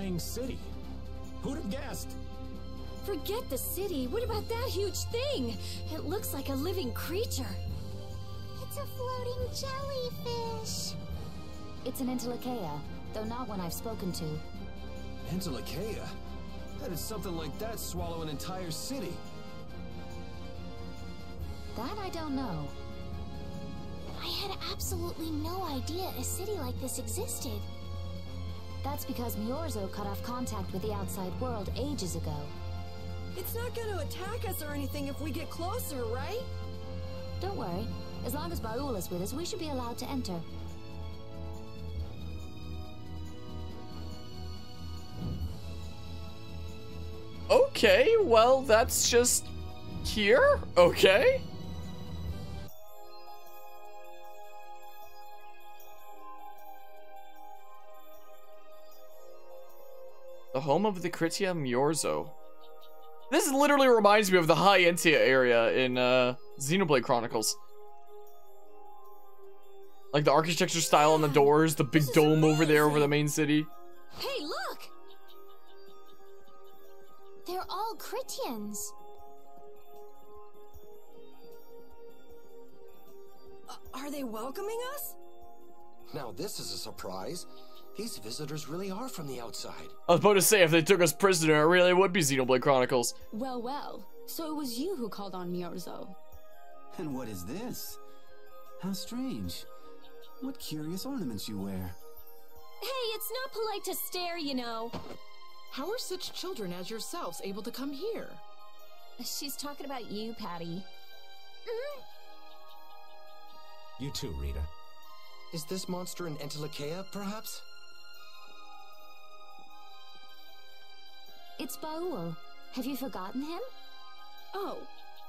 flying city. Who'd have guessed? Forget the city. What about that huge thing? It looks like a living creature. It's a floating jellyfish. It's an Entelekea, though not one I've spoken to. Entelekea? How did something like that swallow an entire city? That I don't know. I had absolutely no idea a city like this existed. That's because Myorzo cut off contact with the outside world ages ago. It's not going to attack us or anything if we get closer, right? Don't worry. As long as Baul is with us, we should be allowed to enter. Okay, well, that's just here? Okay. The home of the Kritya Myorzo. This literally reminds me of the High Entia area in Xenoblade Chronicles. Like the architecture style on the doors, the big dome over there over the main city. Hey, look! They're all Krityans. Are they welcoming us? Now this is a surprise. These visitors really are from the outside. I was about to say, if they took us prisoner, it really would be Xenoblade Chronicles. Well, well. So it was you who called on Myorzo. And what is this? How strange. What curious ornaments you wear. Hey, it's not polite to stare, you know. How are such children as yourselves able to come here? She's talking about you, Patty. You too, Rita. Is this monster an Entelekea, perhaps? It's Baul. Have you forgotten him? Oh,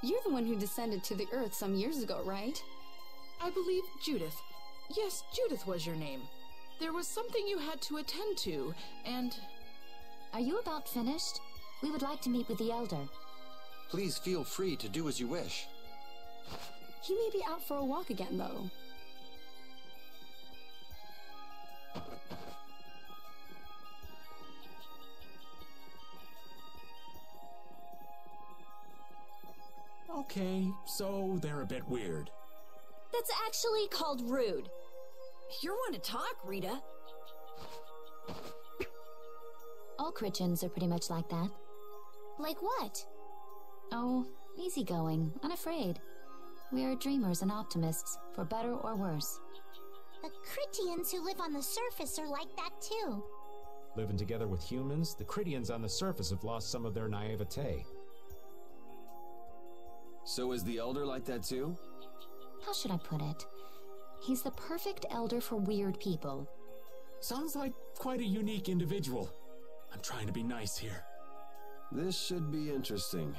you're the one who descended to the Earth some years ago, right? I believe Judith. Yes, Judith was your name. There was something you had to attend to, and... Are you about finished? We would like to meet with the Elder. Please feel free to do as you wish. He may be out for a walk again, though. Okay, so they're a bit weird. That's actually called rude. You're one to talk, Rita. All Krityans are pretty much like that. Like what? Oh, easygoing, unafraid. We are dreamers and optimists, for better or worse. The Krityans who live on the surface are like that too. Living together with humans, the Krityans on the surface have lost some of their naivete. So is the Elder like that too? How should I put it? He's the perfect elder for weird people. Sounds like quite a unique individual. I'm trying to be nice here. This should be interesting.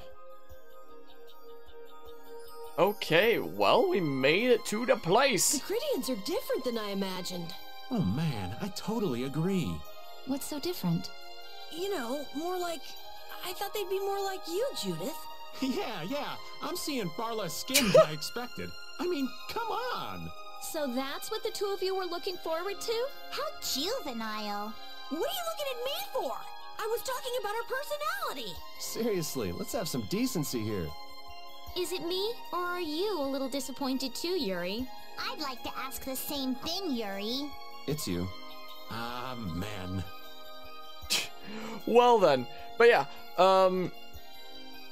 Okay, well, we made it to the place. The Krityans are different than I imagined. Oh man, I totally agree. What's so different? You know, more like... I thought they'd be more like you, Judith. Yeah, I'm seeing far less skin than I expected. I mean, come on! So that's what the two of you were looking forward to? How juvenile. What are you looking at me for? I was talking about her personality. Seriously, let's have some decency here. Is it me, or are you a little disappointed too, Yuri? I'd like to ask the same thing, Yuri. It's you. Ah, man. Well then, but yeah,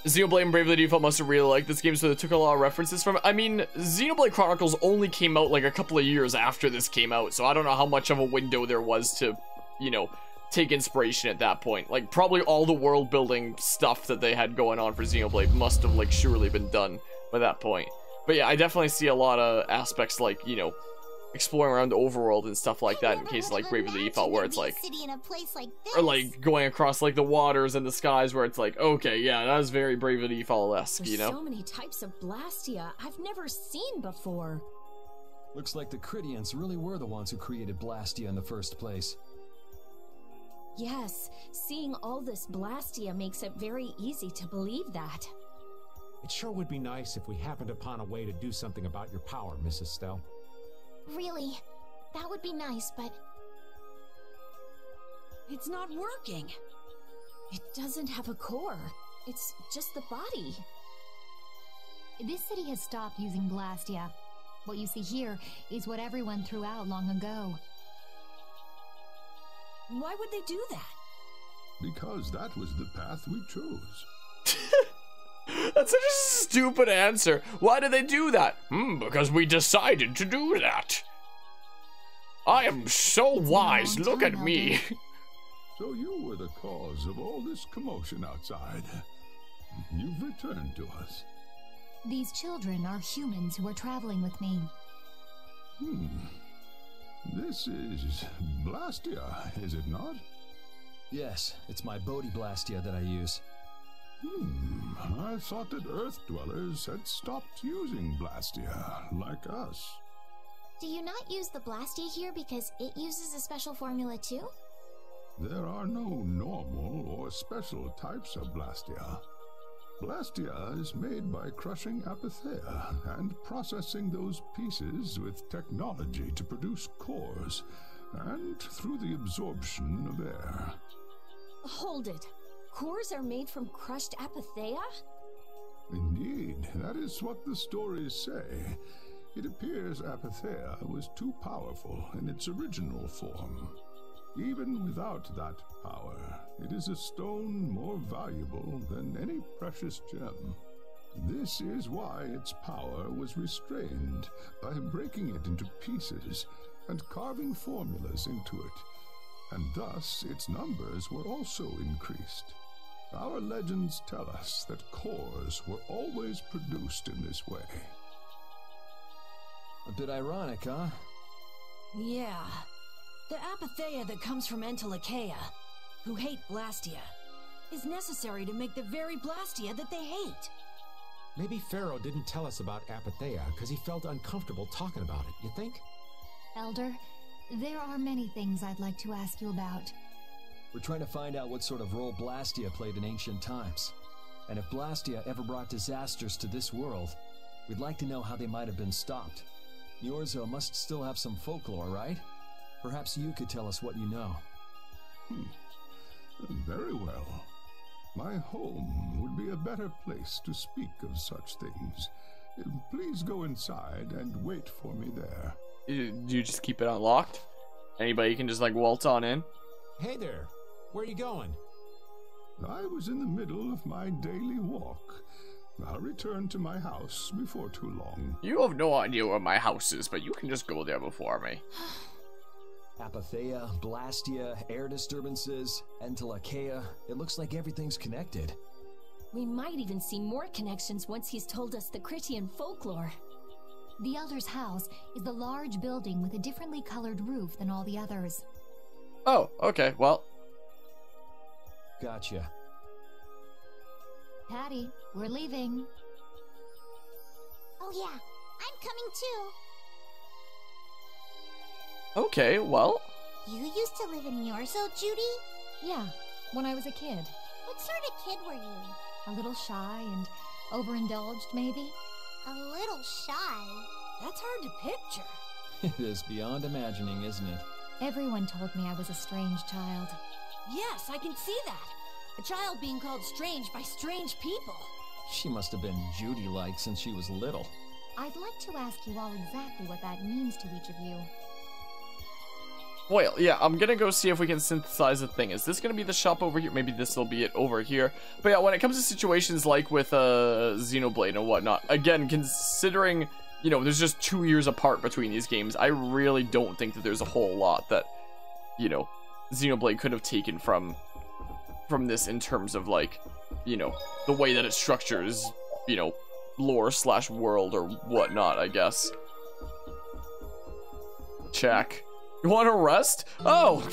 Xenoblade and Bravely Default must have really liked this game, so they took a lot of references from it. I mean, Xenoblade Chronicles only came out like a couple of years after this came out, so I don't know how much of a window there was to, you know, take inspiration at that point. Like, probably all the world building stuff that they had going on for Xenoblade must have, like, surely been done by that point. But yeah, I definitely see a lot of aspects like, you know, exploring around the overworld and stuff like that in cases like Bravely Default, where it's like, or like going across like the waters and the skies, where it's like, okay, yeah, that was very Bravely Default-esque, you know? So many types of Blastia I've never seen before. Looks like the Krityans really were the ones who created Blastia in the first place. Yes, seeing all this Blastia makes it very easy to believe that. It sure would be nice if we happened upon a way to do something about your power, Mrs. Stell. Really, that would be nice, but... It's not working. It doesn't have a core. It's just the body. This city has stopped using Blastia. What you see here is what everyone threw out long ago. Why would they do that? Because that was the path we chose. That's such a stupid answer. Why did they do that? Because we decided to do that. I am so wise. Look at me. So you were the cause of all this commotion outside. You've returned to us. These children are humans who are traveling with me. This is Blastia, is it not? Yes, it's my Bodhi Blastia that I use. I thought that Earth dwellers had stopped using Blastia, like us. Do you not use the Blastia here because it uses a special formula too? There are no normal or special types of Blastia. Blastia is made by crushing Apatheia and processing those pieces with technology to produce cores, and through the absorption of air. Hold it. Cores are made from crushed Apatheia? Indeed, that is what the stories say. It appears Apatheia was too powerful in its original form. Even without that power, it is a stone more valuable than any precious gem. This is why its power was restrained by breaking it into pieces and carving formulas into it, and thus its numbers were also increased. Our legends tell us that cores were always produced in this way. A bit ironic, huh? Yeah. The Apatheia that comes from Entelikeia, who hate Blastia, is necessary to make the very Blastia that they hate. Maybe Pharaoh didn't tell us about Apatheia because he felt uncomfortable talking about it, you think? Elder, there are many things I'd like to ask you about. We're trying to find out what sort of role Blastia played in ancient times. And if Blastia ever brought disasters to this world, we'd like to know how they might have been stopped. Myorzo must still have some folklore, right? Perhaps you could tell us what you know. Very well. My home would be a better place to speak of such things. Please go inside and wait for me there. Do you just keep it unlocked? Anybody can just like waltz on in? Hey there. Where are you going? I was in the middle of my daily walk. I'll return to my house before too long. You have no idea where my house is, but you can just go there before me. Apatheia, Blastia, air disturbances, Entelikeia. It looks like everything's connected. We might even see more connections once he's told us the Krityan folklore. The Elder's house is the large building with a differently colored roof than all the others. Oh, okay, well. Gotcha. Patty, we're leaving. Oh yeah, I'm coming too. Okay, well. You used to live in Myorzo, Judy? Yeah, when I was a kid. What sort of kid were you? A little shy and overindulged, maybe? A little shy? That's hard to picture. It is beyond imagining, isn't it? Everyone told me I was a strange child. Yes, I can see that. A child being called strange by strange people. She must have been Judy-like since she was little. I'd like to ask you all exactly what that means to each of you. Well, yeah, I'm gonna go see if we can synthesize the thing. Is this gonna be the shop over here? Maybe this will be it over here. But yeah, when it comes to situations like with Xenoblade and whatnot, again, considering, you know, there's just 2 years apart between these games, I really don't think that there's a whole lot that, you know, Xenoblade could have taken from this in terms of, like, you know, the way that it structures, you know, lore / world or whatnot, I guess. Check. You want to rest? Oh!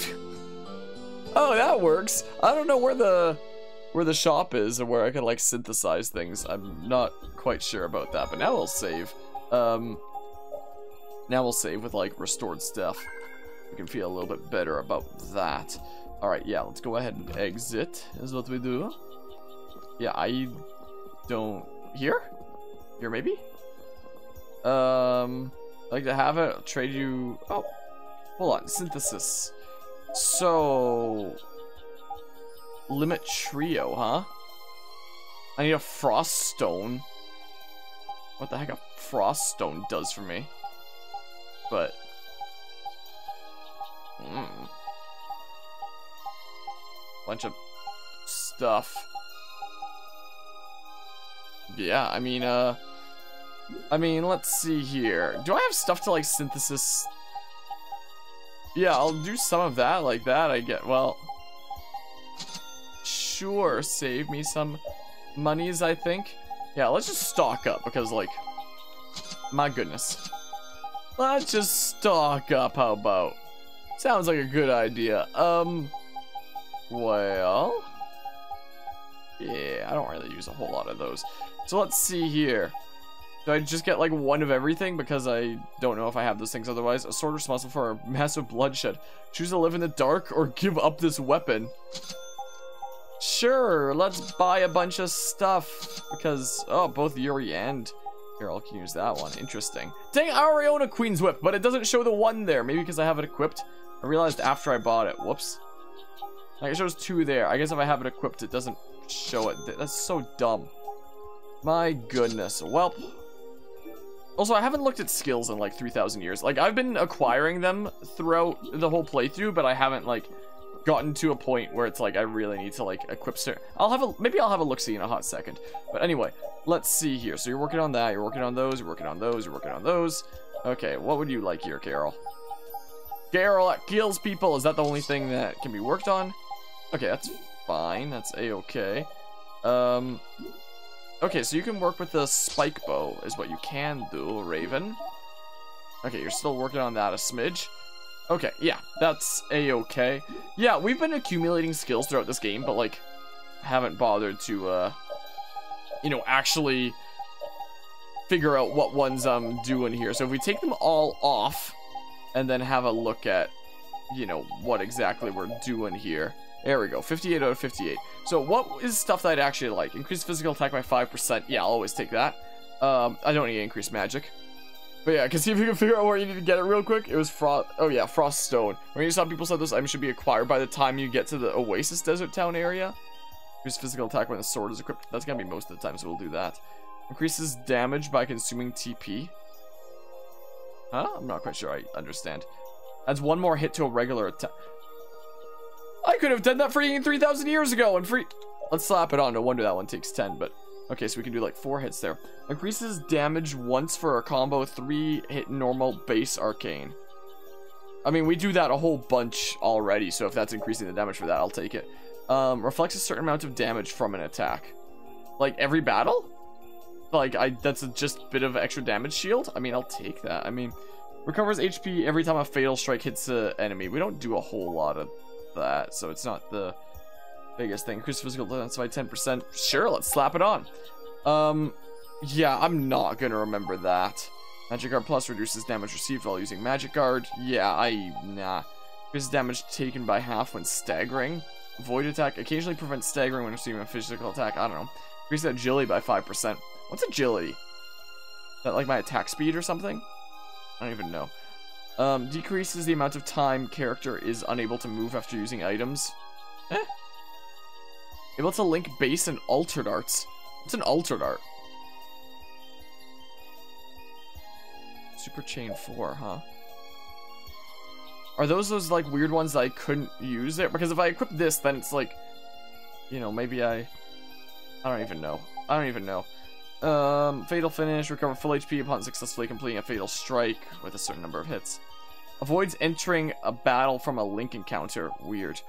Oh, that works. I don't know where the shop is or where I can, like, synthesize things. I'm not quite sure about that, but now we'll save. Now we'll save with, like, restored stuff. We can feel a little bit better about that. Alright, yeah, let's go ahead and exit, is what we do. Yeah, I don't... Here? Here, maybe? I'd like to have it. I'll trade you... Oh, hold on. Synthesis. So... Limit trio, huh? I need a frost stone. What the heck a frost stone does for me. But... Bunch of stuff. Yeah, I mean, let's see here. Do I have stuff to, like, synthesis? Yeah, I'll do some of that, like that, I get, well... Sure, save me some monies, I think. Yeah, let's just stock up, because, like... My goodness. Let's just stock up, how about? Sounds like a good idea. Well... Yeah, I don't really use a whole lot of those. So let's see here. Do I just get like one of everything? Because I don't know if I have those things otherwise. A sword responsible for a massive bloodshed. Choose to live in the dark or give up this weapon. Sure, let's buy a bunch of stuff. Because, oh, both Yuri and Carol can use that one. Interesting. Dang, I already own a Queen's Whip, but it doesn't show the one there. Maybe because I have it equipped. I realized after I bought it. Whoops. Like, it shows 2 there. I guess if I have it equipped, it doesn't show it. That's so dumb. My goodness. Well, also, I haven't looked at skills in like 3,000 years. Like, I've been acquiring them throughout the whole playthrough, but I haven't like gotten to a point where it's like I really need to like equip certain. Maybe I'll have a look-see in a hot second. But anyway, let's see here. So you're working on that. You're working on those. You're working on those. You're working on those. Okay, what would you like here, Carol? Carol, that kills people. Is that the only thing that can be worked on? Okay, that's fine. That's a-okay. Okay, so you can work with the spike bow is what you can do, Raven. Okay, you're still working on that a smidge. Okay, yeah, that's a-okay. Yeah, we've been accumulating skills throughout this game, but like, haven't bothered to, you know, actually figure out what ones I'm doing here. So if we take them all off and then have a look at, you know, what exactly we're doing here. There we go, 58 out of 58. So what is stuff that I'd actually like? Increase physical attack by 5%. Yeah, I'll always take that. I don't need to increase magic. But yeah, because see if you can figure out where you need to get it real quick. It was Frost. Oh yeah, Frost Stone. When you saw people said this item should be acquired by the time you get to the Oasis Desert Town area. Increase physical attack when the sword is equipped. That's gonna be most of the time, so we'll do that. Increases damage by consuming TP. Huh? I'm not quite sure I understand. Adds 1 more hit to a regular attack. I could have done that freaking 3,000 years ago and free. Let's slap it on. No wonder that one takes 10, but okay, so we can do like 4 hits there. Increases damage once for a combo, 3 hit normal, base arcane. I mean, we do that a whole bunch already, so if that's increasing the damage for that, I'll take it. Reflects a certain amount of damage from an attack. Like every battle? Like, that's just a bit of extra damage shield? I mean, I'll take that. I mean, recovers HP every time a fatal strike hits an enemy. We don't do a whole lot of that, so it's not the biggest thing. Increase physical defense by 10%. Sure, let's slap it on. Yeah, I'm not gonna remember that. Magic Guard Plus reduces damage received while using Magic Guard. Yeah, nah. Increases damage taken by half when staggering. Void attack occasionally prevents staggering when receiving a physical attack. I don't know. Increases agility by 5%. What's agility? Is that like my attack speed or something? I don't even know. Decreases the amount of time character is unable to move after using items. Able to link base and altered arts. What's an altered art? Super Chain 4, huh? Are those like weird ones that I couldn't use there? Because if I equip this, then it's like, you know, maybe I don't even know. I don't even know. Fatal Finish, recover full HP upon successfully completing a fatal strike with a certain number of hits. Avoids entering a battle from a link encounter. Weird.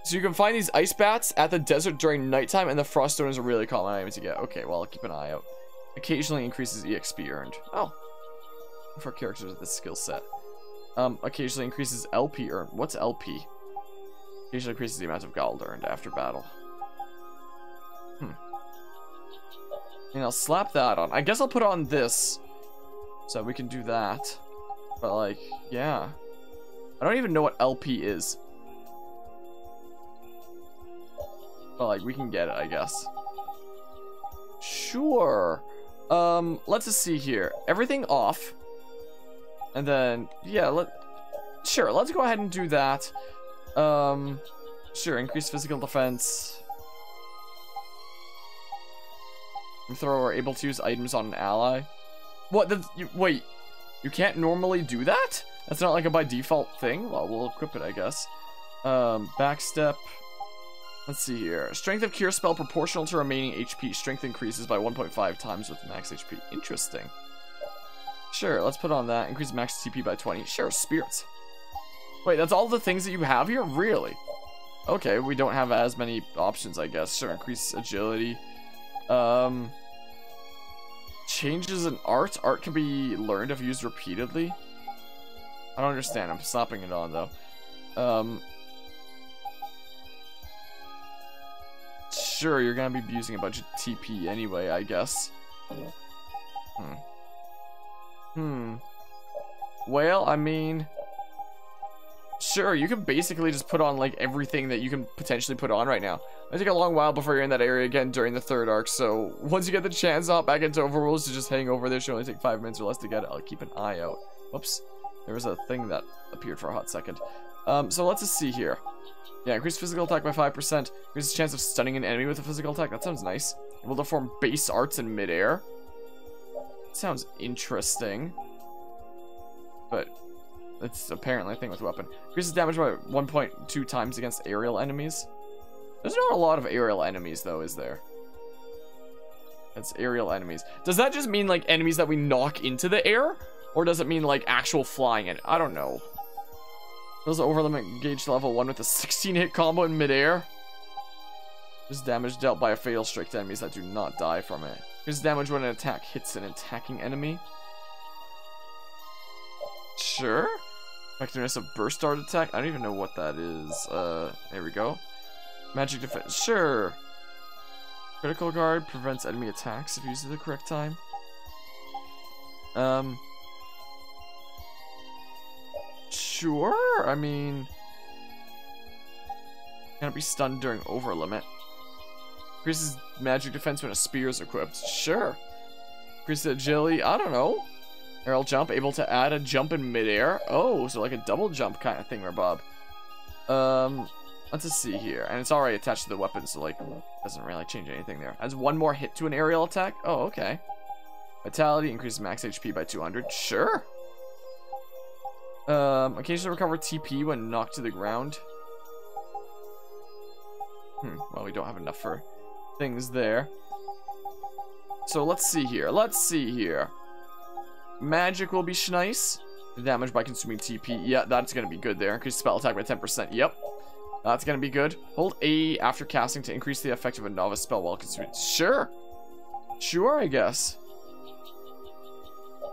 So you can find these ice bats at the desert during nighttime, and the frost stone is a really common item to get. Okay, well, I'll keep an eye out. Occasionally increases EXP earned. Oh. For characters with this skill set. Occasionally increases LP earned. What's LP? Occasionally increases the amount of gold earned after battle. And I'll slap that on. I guess I'll put on this, so we can do that. But like, yeah. I don't even know what LP is. But like, we can get it, I guess. Sure. Let's just see here. Everything off. And then, yeah, let's go ahead and do that. Sure, increase physical defense. Thrower able to use items on an ally. What? Wait, you can't normally do that? That's not like a by default thing? Well, we'll equip it, I guess. Backstep. Let's see here. Strength of cure spell proportional to remaining HP. Strength increases by 1.5 times with max HP. Interesting. Sure, let's put on that. Increase max TP by 20. Sure, spirits. Wait, that's all the things that you have here? Really? Okay, we don't have as many options, I guess. Sure, increase agility. Changes in art. Art can be learned if used repeatedly. I don't understand. I'm slapping it on, though. Sure, you're gonna be using a bunch of TP anyway, I guess. Well, I mean... Sure, you can basically just put on, like, everything that you can potentially put on right now. It'll take a long while before you're in that area again during the 3rd arc, so once you get the chance hop back into Overworlds to just hang over there, should only take 5 minutes or less to get it. I'll keep an eye out. Whoops. There was a thing that appeared for a hot second. So let's just see here. Yeah, increase physical attack by 5%. Increases the chance of stunning an enemy with a physical attack. That sounds nice. Able to form base arts in midair. Sounds interesting. But it's apparently a thing with weapon. Increases damage by 1.2 times against aerial enemies. There's not a lot of aerial enemies, though, is there? It's aerial enemies. Does that just mean, like, enemies that we knock into the air? Or does it mean, like, actual flying? I don't know. Those over limit gauge level 1 with a 16-hit combo in midair. This damage dealt by a fatal strike to enemies that do not die from it. Here's damage when an attack hits an attacking enemy. Sure. Effectiveness of burst dart attack. I don't even know what that is. There we go. Magic defense. Sure. Critical guard prevents enemy attacks if used at the correct time. Sure. I mean, can't be stunned during over limit. Increases magic defense when a spear is equipped. Sure. Increases agility. I don't know. Aerial jump, able to add a jump in midair. Oh, so like a double jump kind of thing, Bob. Let's just see here. And it's already attached to the weapon, so like, doesn't really change anything there. Adds 1 more hit to an aerial attack. Oh, okay. Vitality increases max HP by 200. Sure. Occasionally recover TP when knocked to the ground. Well, we don't have enough for things there. So let's see here. Let's see here. Magic will be nice. Damage by consuming TP. Yeah, that's gonna be good there. Increase spell attack by 10%. Yep. That's gonna be good. Hold A after casting to increase the effect of a novice spell while consuming. Sure. Sure, I guess.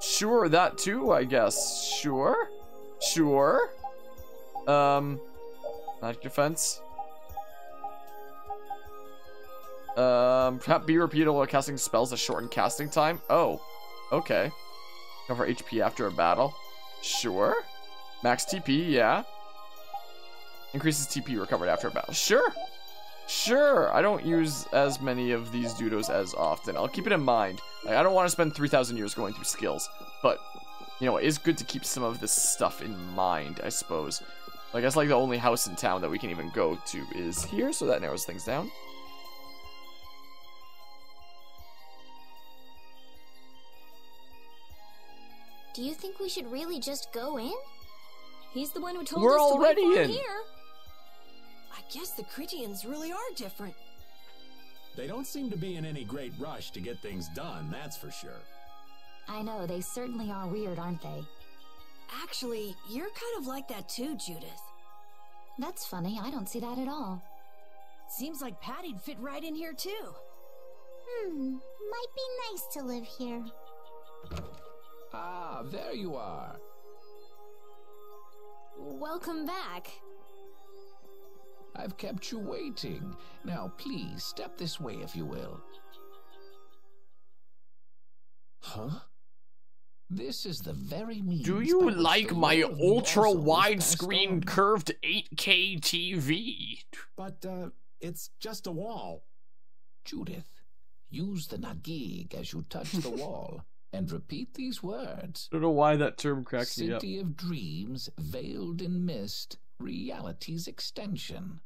Sure, that too, I guess. Sure. Sure. Magic defense. Perhaps be repeated while casting spells that shorten casting time. Oh, okay. Cover HP after a battle. Sure. Max TP, yeah. Increases TP recovered after a battle. Sure. Sure. I don't use as many of these doodles as often. I'll keep it in mind. Like, I don't want to spend 3,000 years going through skills, but you know, it is good to keep some of this stuff in mind, I suppose. I guess like the only house in town that we can even go to is here, so that narrows things down. Do you think we should really just go in? He's the one who told We're us to wait already for in. here. I guess the Krityans really are different. They don't seem to be in any great rush to get things done, that's for sure. I know, they certainly are weird, aren't they? Actually, you're kind of like that too, Judith. That's funny, I don't see that at all. Seems like Patty'd fit right in here too. Might be nice to live here. Ah, there you are. Welcome back. I've kept you waiting. Now, please, step this way if you will. Huh? This is the very means. Do you like my ultra widescreen curved 8K TV? But, it's just a wall. Judith, use the Nagig as you touch the wall and repeat these words. I don't know why that term cracks me up. City of dreams, veiled in mist, reality's extension.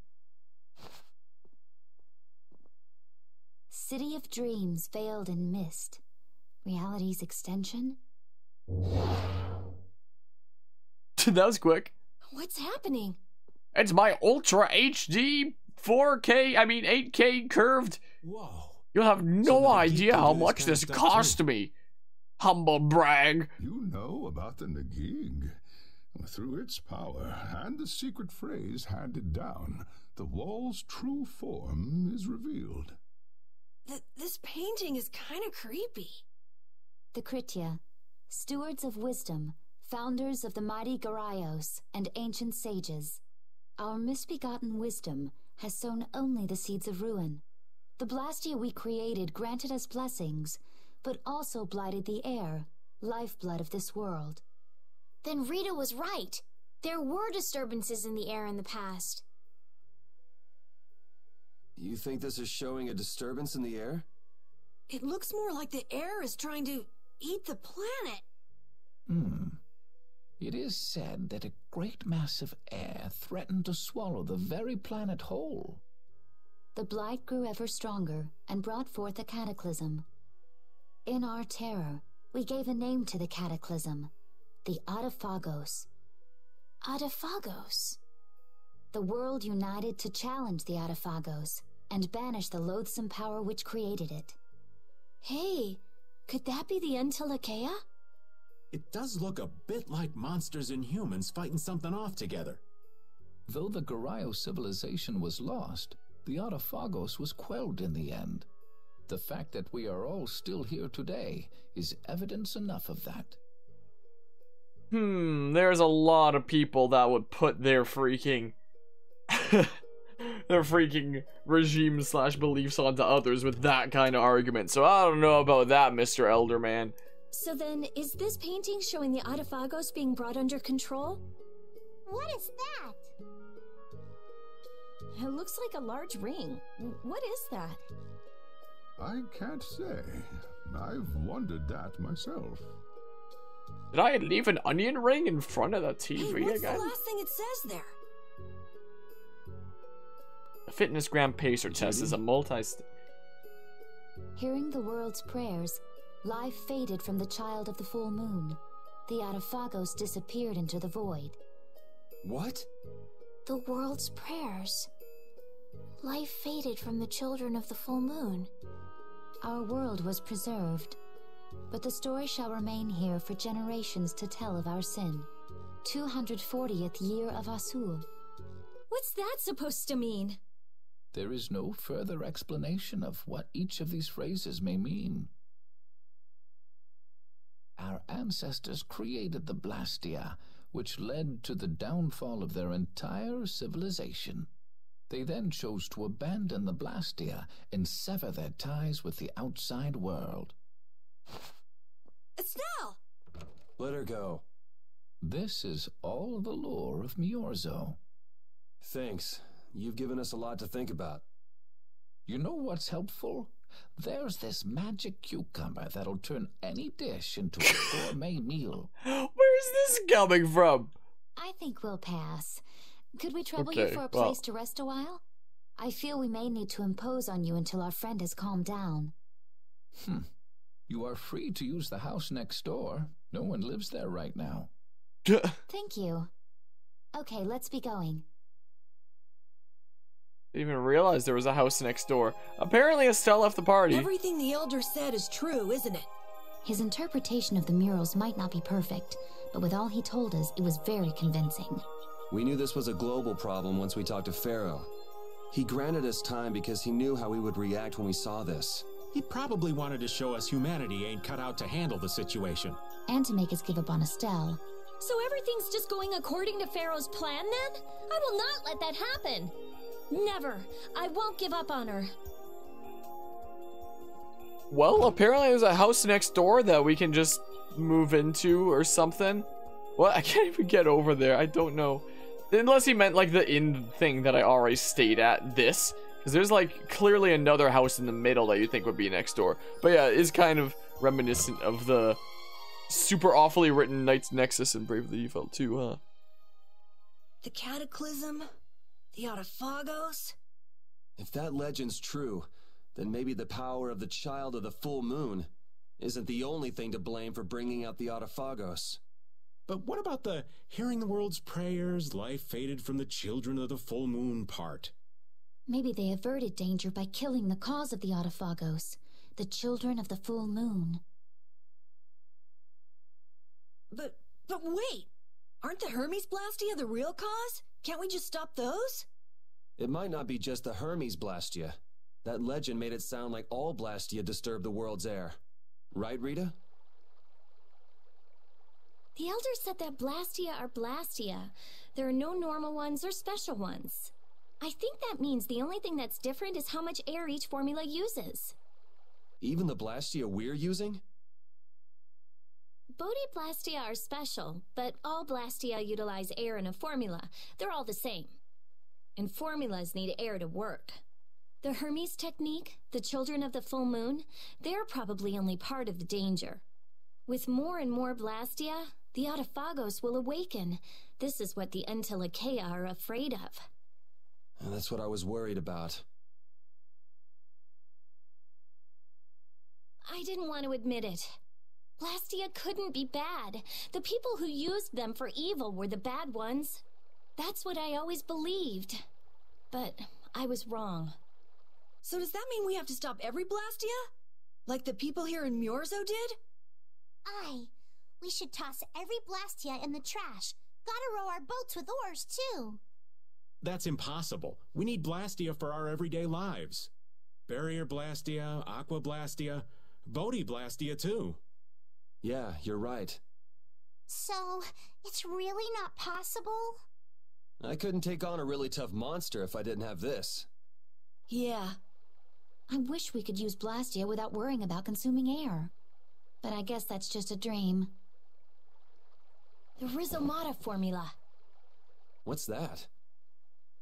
City of dreams veiled in mist. Reality's extension? That was quick. What's happening? It's my Ultra HD 4K, 8K curved. Whoa. You'll have no idea how much this cost me. Humble brag. You know about the Nagig. Through its power and the secret phrase handed down, the wall's true form is revealed. This painting is kind of creepy. The Kritya, stewards of wisdom, founders of the mighty Garayos and ancient sages. Our misbegotten wisdom has sown only the seeds of ruin. The Blastia we created granted us blessings, but also blighted the air, lifeblood of this world. Then Rita was right. There were disturbances in the air in the past. You think this is showing a disturbance in the air? It looks more like the air is trying to eat the planet. It is said that a great mass of air threatened to swallow the very planet whole. The blight grew ever stronger and brought forth a cataclysm. In our terror, we gave a name to the cataclysm, the Adaphagos. Adaphagos? The world united to challenge the Adaphagos and banish the loathsome power which created it. Hey, could that be the Entelakea? It does look a bit like monsters and humans fighting something off together. Though the Garayo civilization was lost, the Adaphagos was quelled in the end. The fact that we are all still here today is evidence enough of that. There's a lot of people that would put their freaking regime / beliefs onto others with that kind of argument. So I don't know about that, Mr. Elderman. So then, is this painting showing the Adaphagos being brought under control? What is that? It looks like a large ring. What is that? I can't say. I've wondered that myself. Did I leave an onion ring in front of the TV Hey, what's again? the last thing it says there? A fitness gram pacer test is a Hearing the world's prayers, life faded from the child of the full moon. The Adaphagos disappeared into the void. What? The world's prayers. Life faded from the children of the full moon. Our world was preserved, but the story shall remain here for generations to tell of our sin. 240th year of Asul. What's that supposed to mean? There is no further explanation of what each of these phrases may mean. Our ancestors created the Blastia, which led to the downfall of their entire civilization. They then chose to abandon the Blastia and sever their ties with the outside world. Estelle! Let her go. This is all the lore of Myorzo. Thanks. You've given us a lot to think about. You know what's helpful? There's this magic cucumber that'll turn any dish into a gourmet meal. Where's this coming from? I think we'll pass. Could we trouble you for a place to rest a while? I feel we may need to impose on you until our friend has calmed down. You are free to use the house next door. No one lives there right now. Thank you. Okay, let's be going. Didn't even realize there was a house next door. Apparently Estelle left the party. Everything the Elder said is true, isn't it? His interpretation of the murals might not be perfect, but with all he told us, it was very convincing. We knew this was a global problem once we talked to Pharaoh. He granted us time because he knew how we would react when we saw this. He probably wanted to show us humanity ain't cut out to handle the situation. And to make us give up on Estelle. So everything's just going according to Pharaoh's plan then? I will not let that happen. Never. I won't give up on her. Well, apparently there's a house next door that we can just move into or something. What? I can't even get over there. I don't know. Unless he meant like the inn thing that I already stayed at, this. Because there's like clearly another house in the middle that you think would be next door. But yeah, it's kind of reminiscent of the super awfully written Knights Nexus and Bravely Default 2, huh? The Cataclysm? The Autophagos? If that legend's true, then maybe the power of the Child of the Full Moon isn't the only thing to blame for bringing out the Autophagos. But what about the hearing the world's prayers, life faded from the children of the full moon part? Maybe they averted danger by killing the cause of the Autophagos, the children of the full moon. But wait! Aren't the Hermes Blastia the real cause? Can't we just stop those? It might not be just the Hermes Blastia. That legend made it sound like all Blastia disturb the world's air. Right, Rita? The Elder said that Blastia are Blastia. There are no normal ones or special ones. I think that means the only thing that's different is how much air each formula uses. Even the Blastia we're using? Bodhi Blastia are special, but all Blastia utilize air in a formula. They're all the same. And formulas need air to work. The Hermes technique, the children of the full moon, they're probably only part of the danger. With more and more Blastia, the Autophagos will awaken. This is what the Entelekea are afraid of. And that's what I was worried about. I didn't want to admit it. Blastia couldn't be bad. The people who used them for evil were the bad ones. That's what I always believed. But I was wrong. So does that mean we have to stop every Blastia? Like the people here in Myorzo did? Aye. We should toss every Blastia in the trash. Gotta row our boats with oars, too. That's impossible. We need Blastia for our everyday lives. Barrier Blastia, Aqua Blastia, Bodhi Blastia too. Yeah, you're right. So, it's really not possible? I couldn't take on a really tough monster if I didn't have this. Yeah. I wish we could use Blastia without worrying about consuming air. But I guess that's just a dream. The Rhizomata formula. What's that?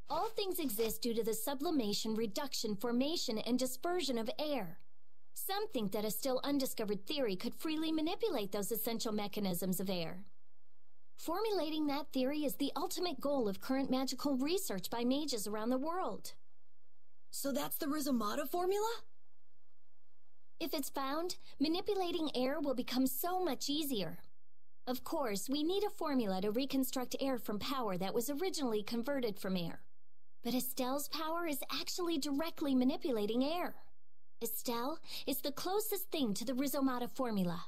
All things exist due to the sublimation, reduction, formation, and dispersion of air. Some think that a still undiscovered theory could freely manipulate those essential mechanisms of air. Formulating that theory is the ultimate goal of current magical research by mages around the world. So that's the Rhizomata formula? If it's found, manipulating air will become so much easier. Of course, we need a formula to reconstruct air from power that was originally converted from air. But Estelle's power is actually directly manipulating air. Estelle is the closest thing to the Rhizomata formula.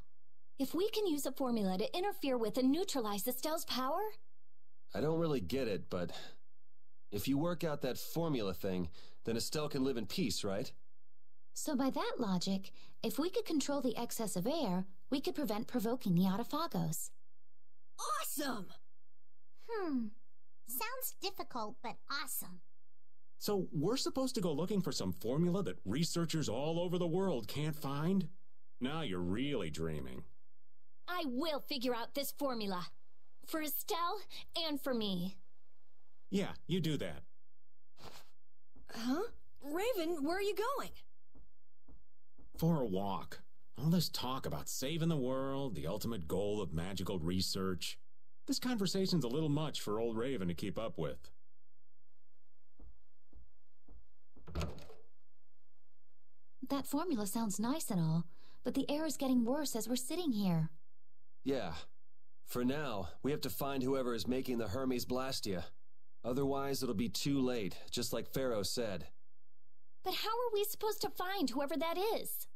If we can use a formula to interfere with and neutralize Estelle's power... I don't really get it, but if you work out that formula thing, then Estelle can live in peace, right? So by that logic, if we could control the excess of air, we could prevent provoking the Autophagos. Awesome! Sounds difficult, but awesome. So we're supposed to go looking for some formula that researchers all over the world can't find? Now you're really dreaming. I will figure out this formula. For Estelle and for me. Yeah, you do that. Huh? Raven, where are you going? For a walk. All this talk about saving the world, the ultimate goal of magical research. This conversation's a little much for old Raven to keep up with. That formula sounds nice and all, but the air is getting worse as we're sitting here. Yeah. For now, we have to find whoever is making the Hermes Blastia. Otherwise, it'll be too late, just like Pharaoh said. But how are we supposed to find whoever that is?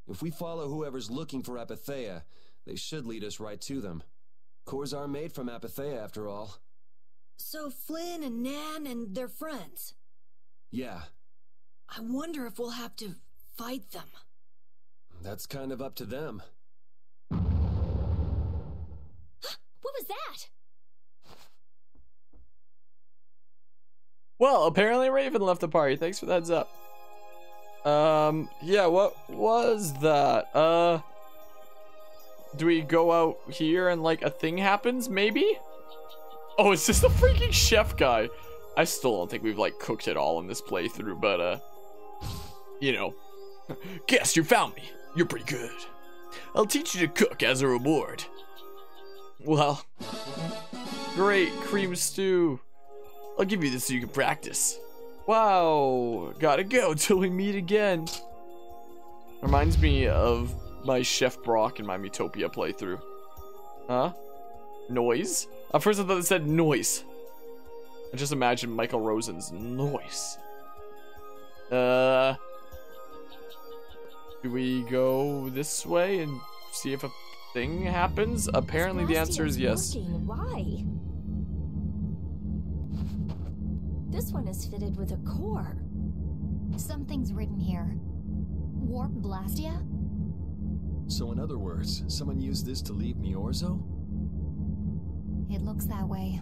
If we follow whoever's looking for Apatheia, they should lead us right to them. Cores are made from Apatheia, after all. So Flynn and Nan and their friends? Yeah. I wonder if we'll have to fight them. That's kind of up to them. What was that? Well, apparently Raven left the party. Thanks for the heads up. Yeah, what was that? Do we go out here and, like, a thing happens, maybe? Oh, it's just the freaking chef guy. I still don't think we've, like, cooked it all in this playthrough, but, you know. Guess you found me. You're pretty good. I'll teach you to cook as a reward. Well, Great, cream stew. I'll give you this so you can practice. Wow, gotta go till we meet again. Reminds me of my Chef Brock and my Metopia playthrough. Huh? Noise? At first I thought it said noise. I just imagined Michael Rosen's noise. Do we go this way and see if a thing happens? Apparently the answer is yes. Why? This one is fitted with a core. Something's written here. Warp Blastia? So in other words, someone used this to leave Myorzo? It looks that way.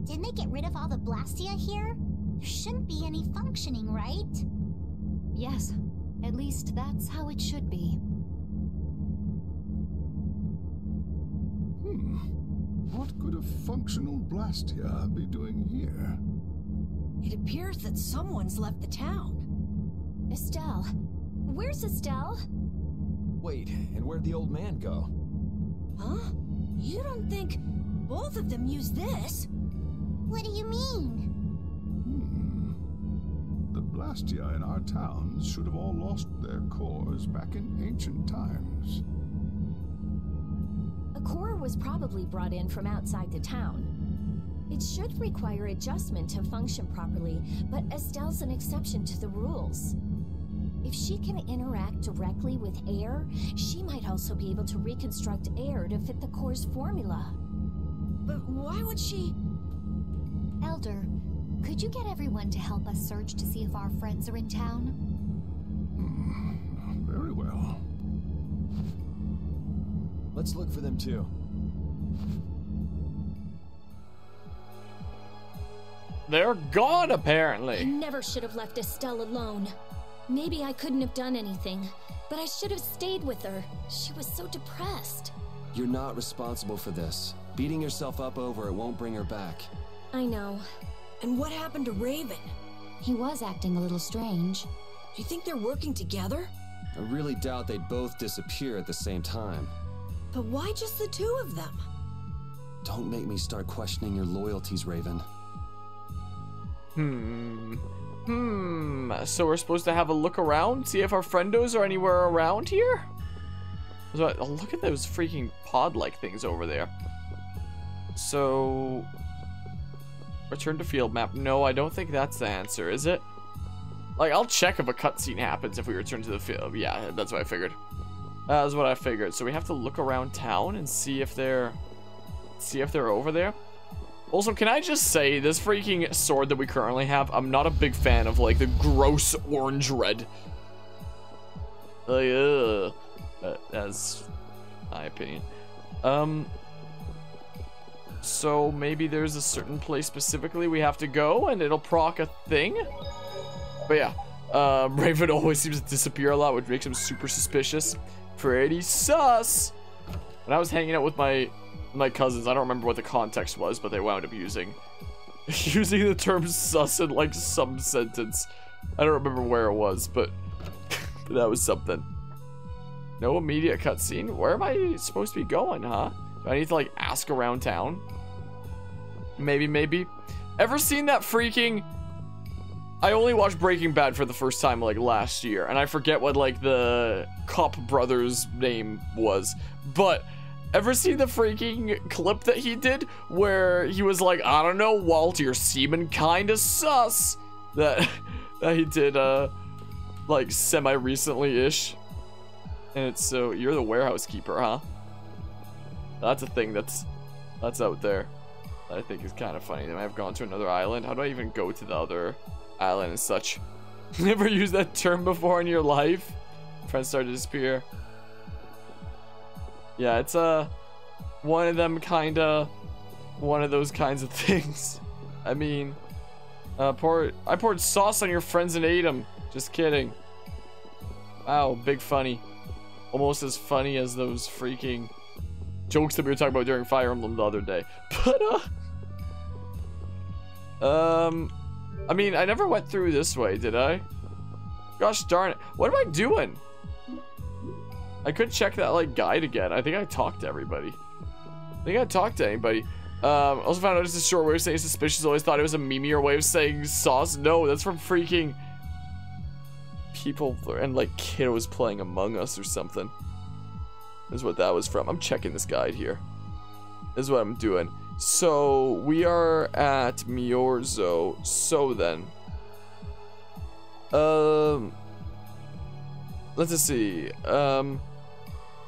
Didn't they get rid of all the Blastia here? There shouldn't be any functioning, right? Yes. At least that's how it should be. What could a functional Blastia be doing here? It appears that someone's left the town. Estelle. Where's Estelle? Wait, and where'd the old man go? Huh? You don't think both of them used this? What do you mean? The Blastia in our towns should have all lost their cores back in ancient times. A core was probably brought in from outside the town. It should require adjustment to function properly, but Estelle's an exception to the rules. If she can interact directly with air, she might also be able to reconstruct air to fit the core's formula. But why would she... Elder, could you get everyone to help us search to see if our friends are in town? Very well. Let's look for them too. They're gone, apparently. I never should have left Estelle alone. Maybe I couldn't have done anything, but I should have stayed with her. She was so depressed. You're not responsible for this. Beating yourself up over it won't bring her back. I know. And what happened to Raven? He was acting a little strange. Do you think they're working together? I really doubt they'd both disappear at the same time. But why just the two of them? Don't make me start questioning your loyalties, Raven. So we're supposed to have a look around, see if our friendos are anywhere around here? So, look at those freaking pod-like things over there. So, return to field map. No, I don't think that's the answer, is it? Like, I'll check if a cutscene happens if we return to the field. Yeah, that's what I figured. That's what I figured. So we have to look around town and see if they're over there. Also, can I just say, this freaking sword that we currently have, I'm not a big fan of, like, the gross orange red. Like, that's my opinion. So maybe there's a certain place specifically we have to go, and it'll proc a thing? But yeah, Raven always seems to disappear a lot, which makes him super suspicious. Pretty sus! When I was hanging out with my cousins, I don't remember what the context was, but they wound up using the term sus in like some sentence. I don't remember where it was, but that was something. No immediate cutscene? Where am I supposed to be going, huh? Do I need to like ask around town? Maybe. Ever seen that freaking... I only watched Breaking Bad for the first time like last year, and I forget what like the cop brother's name was, but ever seen the freaking clip that he did where he was like, I don't know, Walt, your semen kinda sus, that he did like semi-recently-ish, and it's so, you're the warehouse keeper, huh? That's a thing that's out there that I think is kind of funny. They might have gone to another island. How do I even go to the other island and such? Never used that term before in your life? Friends start to disappear. Yeah, it's one of those kinds of things. I mean, I poured sauce on your friends and ate them. Just kidding. Wow, big funny. Almost as funny as those freaking jokes that we were talking about during Fire Emblem the other day. But I mean, I never went through this way, did I? Gosh darn it. What am I doing? I could check that, like, guide again. I think I talked to everybody. I think I talked to anybody. Also found out it's a short way of saying suspicious. Always thought it was a meme-ier way of saying sauce. No, that's from freaking people and like kiddos playing Among Us or something. This is what that was from. I'm checking this guide here. This is what I'm doing. So we are at Myorzo. So then, let's just see.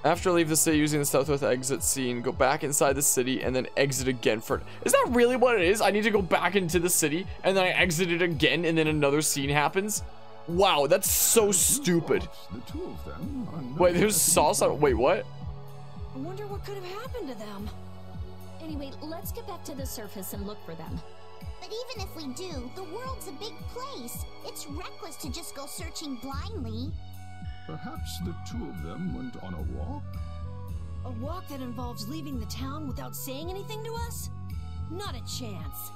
After I leave the city using the southwest exit scene, go back inside the city and then exit again for... Is that really what it is? I need to go back into the city and then I exit it again and then another scene happens? Wow, that's so stupid. Wait, there's sauce on... Wait, what? I wonder what could have happened to them. Anyway, let's get back to the surface and look for them. But even if we do, the world's a big place. It's reckless to just go searching blindly. Perhaps the two of them went on a walk? A walk that involves leaving the town without saying anything to us? Not a chance.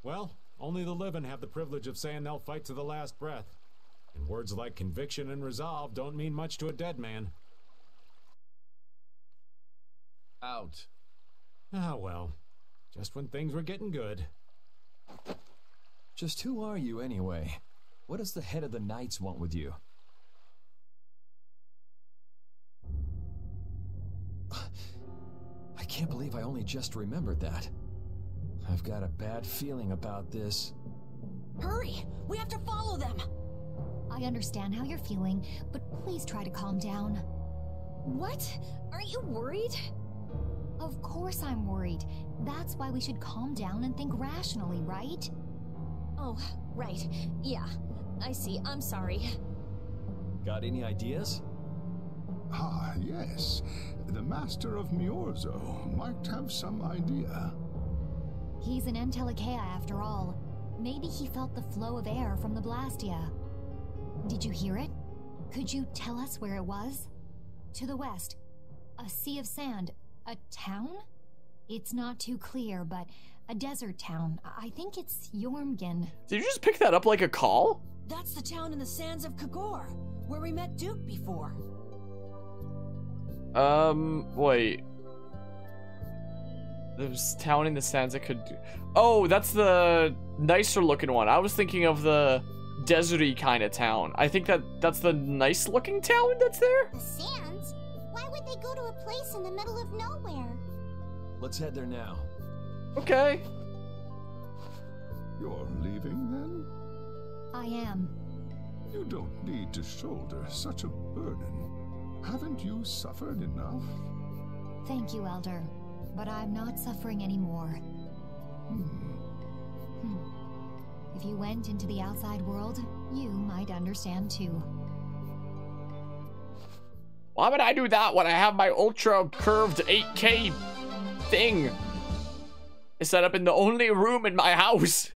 Well, only the living have the privilege of saying they'll fight to the last breath. And words like conviction and resolve don't mean much to a dead man. Out. Ah, well. Just when things were getting good. Just who are you, anyway? What does the head of the Knights want with you? I can't believe I only just remembered that. I've got a bad feeling about this. Hurry! We have to follow them! I understand how you're feeling, but please try to calm down. What? Aren't you worried? Of course I'm worried. That's why we should calm down and think rationally, right? Oh, right. Yeah, I see. I'm sorry. Got any ideas? Ah, yes. The Master of Myorzo might have some idea. He's an Entelecea after all. Maybe he felt the flow of air from the Blastia. Did you hear it? Could you tell us where it was? To the west. A sea of sand. A town? It's not too clear, but a desert town. I think it's Jormungand. Did you just pick that up like a call? That's the town in the sands of Kagor, where we met Duke before. Wait. There's town in the sands that could... Oh, that's the nicer looking one. I was thinking of the deserty kind of town. I think that's the nice looking town that's there. The sands? Why would they go to a place in the middle of nowhere? Let's head there now. Okay. You're leaving, then? I am. You don't need to shoulder such a burden. Haven't you suffered enough? Thank you, Elder. But I'm not suffering anymore. If you went into the outside world, you might understand too. Why would I do that when I have my ultra curved 8K thing? It's set up in the only room in my house.